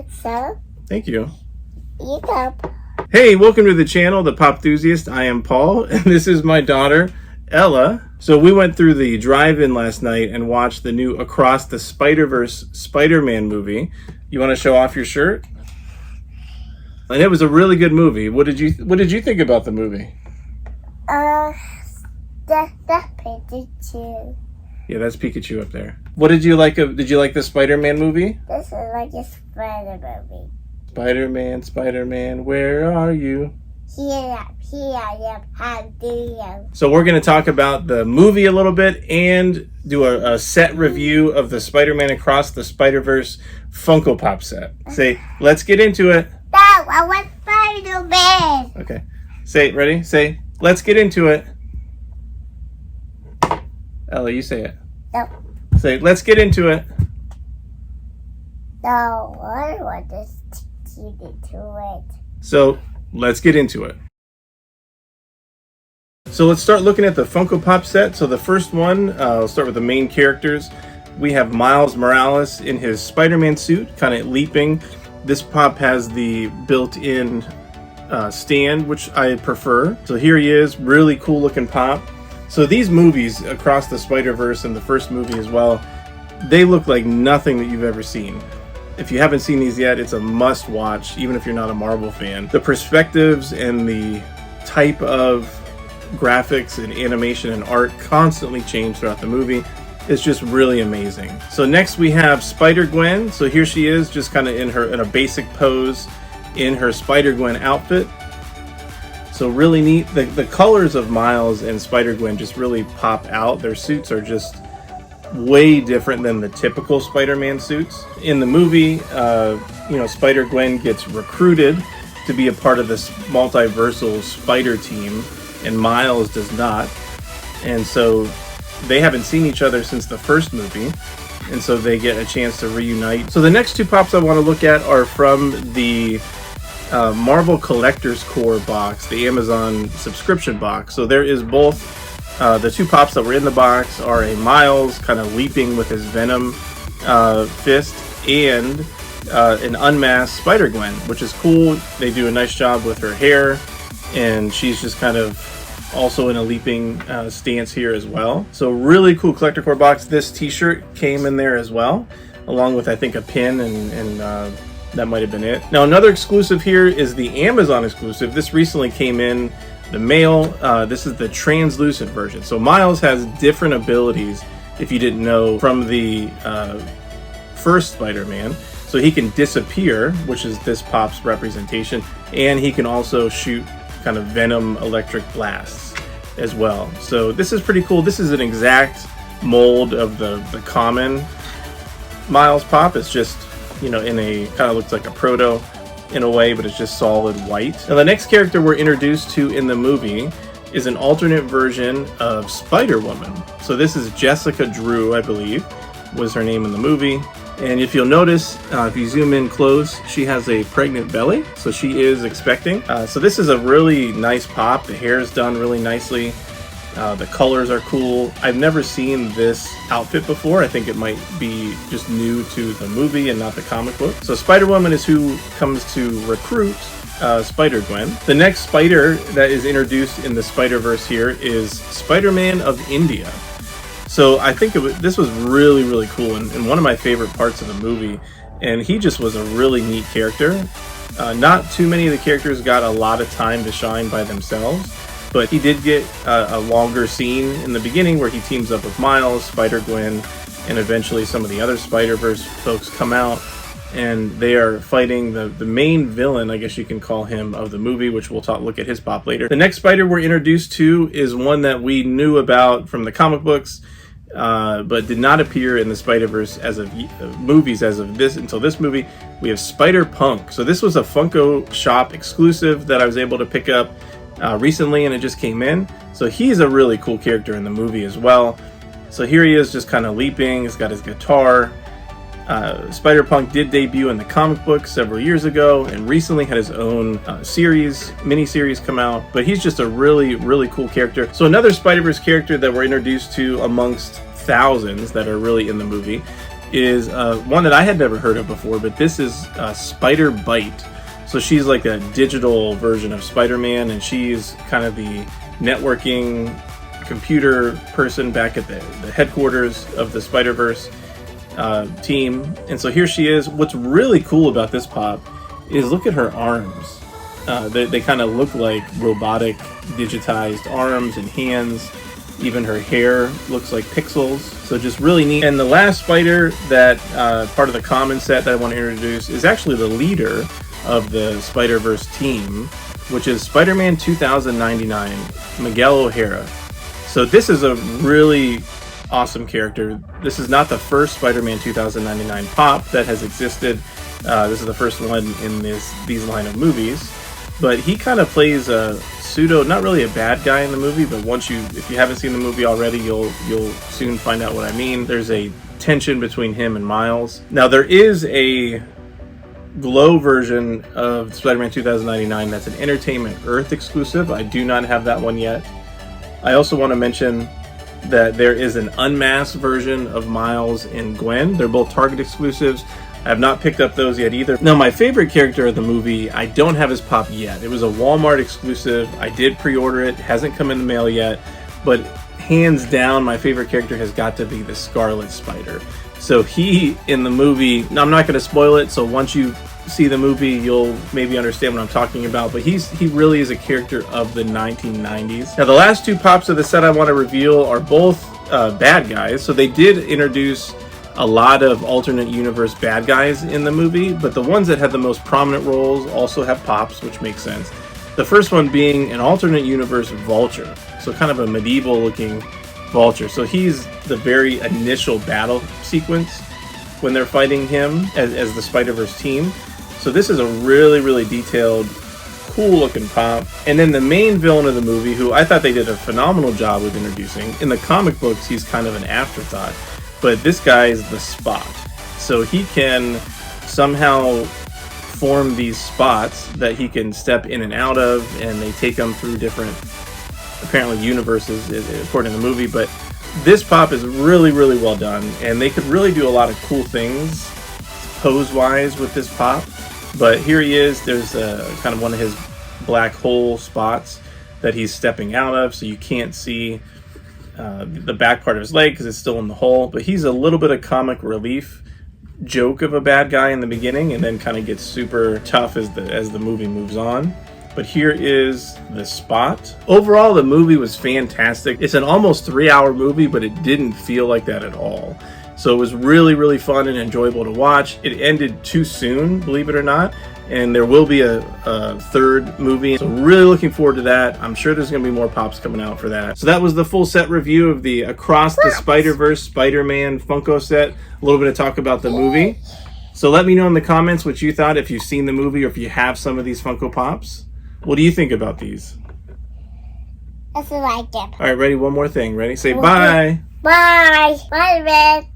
So, Thank you. you go. Hey, welcome to the channel, the Popthusiast. I am Paul, and this is my daughter, Ella. So we went through the drive-in last night and watched the new Across the Spider-Verse Spider-Man movie. You want to show off your shirt? And it was a really good movie. What did you think about the movie? That's Pikachu. Yeah, that's Pikachu up there. What did you like? Did you like the Spider-Man movie? This is like a spider movie. Spider-Man, where are you? Here I am. How do you? So we're going to talk about the movie a little bit and do a set review of the Spider-Man Across the Spider-Verse Funko Pop set. Say, let's get into it. No, I want Spider-Man. Okay. Say, ready? Say, let's get into it. Ella, you say it. No, Say, let's get into it. no, I want to get into it. So let's get into it. So let's start looking at the Funko Pop set. So the first one, I'll start with the main characters. We have Miles Morales in his Spider-Man suit, kind of leaping. This pop has the built-in stand, which I prefer. So here he is, really cool looking pop. So these movies, Across the Spider-Verse and the first movie as well, they look like nothing that you've ever seen. If you haven't seen these yet, it's a must watch, even if you're not a Marvel fan. The perspectives and the type of graphics and animation and art constantly change throughout the movie. It's just really amazing. So next we have Spider-Gwen. So here she is, just kind of in a basic pose in her Spider-Gwen outfit. So really neat. The colors of Miles and Spider-Gwen just really pop out. Their suits are just way different than the typical Spider-Man suits. In the movie, Spider-Gwen gets recruited to be a part of this multiversal spider team, and Miles does not. And so they haven't seen each other since the first movie, and so they get a chance to reunite. So the next two pops I want to look at are from the Marvel Collector's Core box, the Amazon subscription box. So there is both. The two pops that were in the box are a Miles kind of leaping with his Venom fist and an unmasked Spider-Gwen, which is cool. They do a nice job with her hair, and she's just kind of also in a leaping stance here as well. So really cool collector core box. This t-shirt came in there as well, along with I think a pin and that might have been it. Now another exclusive here is the Amazon exclusive. This recently came in the mail. This is the translucent version. So Miles has different abilities, if you didn't know, from the first Spider-Man. So he can disappear, which is this pop's representation, and he can also shoot kind of Venom electric blasts as well. So this is pretty cool. This is an exact mold of the common Miles pop. It's just, in a kind of looks like a proto in a way, but it's just solid white. Now the next character we're introduced to in the movie is an alternate version of Spider-Woman. So this is Jessica Drew, I believe, was her name in the movie. And if you'll notice, if you zoom in close, she has a pregnant belly, so she is expecting. So this is a really nice pop. The hair is done really nicely. The colors are cool. I've never seen this outfit before. I think it might be just new to the movie and not the comic book. So Spider-Woman is who comes to recruit Spider-Gwen. The next spider that is introduced in the Spider-Verse here is Spider-Man of India. So I think this was really, really cool and one of my favorite parts of the movie. And he just was a really neat character. Not too many of the characters got a lot of time to shine by themselves, but he did get a longer scene in the beginning where he teams up with Miles, Spider-Gwen, and eventually some of the other Spider-Verse folks come out, and they are fighting the main villain, I guess you can call him, of the movie, which we'll look at his pop later. The next spider we're introduced to is one that we knew about from the comic books, but did not appear in the Spider-Verse as of movies until this movie. We have Spider-Punk. So this was a Funko Shop exclusive that I was able to pick up recently, and it just came in. So he's a really cool character in the movie as well. So here he is, just kind of leaping. He's got his guitar. Spider-Punk did debut in the comic book several years ago, and recently had his own mini-series come out. But he's just a really, really cool character. So another Spider-Verse character that we're introduced to amongst thousands that are really in the movie is one that I had never heard of before, but this is Spider-Bite. So she's like a digital version of Spider-Man, and she's kind of the networking computer person back at the headquarters of the Spider-Verse team. And so here she is. What's really cool about this pop is look at her arms. They kind of look like robotic digitized arms and hands. Even her hair looks like pixels, so just really neat. And the last spider that part of the common set that I want to introduce is actually the leader of the Spider-Verse team, which is Spider-Man 2099, Miguel O'Hara. So this is a really awesome character. This is not the first Spider-Man 2099 pop that has existed. This is the first one in these line of movies. But he kind of plays a pseudo, not really a bad guy in the movie, but if you haven't seen the movie already, you'll soon find out what I mean. There's a tension between him and Miles. Now there is a glow version of Spider-Man 2099 that's an Entertainment Earth exclusive. I do not have that one yet. I also want to mention that there is an unmasked version of Miles and Gwen. They're both Target exclusives. I have not picked up those yet either. Now, my favorite character of the movie, I don't have his pop yet. It was a Walmart exclusive. I did pre-order it. Hasn't come in the mail yet. But hands down, my favorite character has got to be the Scarlet Spider. So he, in the movie, now I'm not going to spoil it, so once you see the movie, you'll maybe understand what I'm talking about. But he really is a character of the 1990s. Now, the last two pops of the set I want to reveal are both bad guys. So they did introduce a lot of alternate universe bad guys in the movie, but the ones that had the most prominent roles also have pops, which makes sense. The first one being an alternate universe Vulture, so kind of a medieval looking Vulture. So he's the very initial battle sequence when they're fighting him as the Spider-Verse team. So this is a really, really detailed, cool looking pop. And then the main villain of the movie, who I thought they did a phenomenal job with introducing. In the comic books, he's kind of an afterthought. But this guy is the Spot. So he can somehow form these spots that he can step in and out of, and they take him through different, apparently, universes, according to the movie. But this pop is really, really well done, and they could really do a lot of cool things pose-wise with this pop. But here he is. There's kind of one of his black hole spots that he's stepping out of, so you can't see the back part of his leg because it's still in the hole. But he's a little bit of comic relief joke of a bad guy in the beginning, and then kind of gets super tough as the movie moves on. But here is the Spot. Overall, the movie was fantastic. It's an almost 3-hour movie, but it didn't feel like that at all. So it was really, really fun and enjoyable to watch. It ended too soon, believe it or not. And there will be a third movie. So really looking forward to that. I'm sure there's going to be more pops coming out for that. So that was the full set review of the Across the Spider-Verse Spider-Man Funko set. A little bit of talk about the movie. So let me know in the comments what you thought, if you've seen the movie or if you have some of these Funko Pops. What do you think about these? I like it. All right, ready? One more thing. Ready? Say bye. Bye. Bye, Red.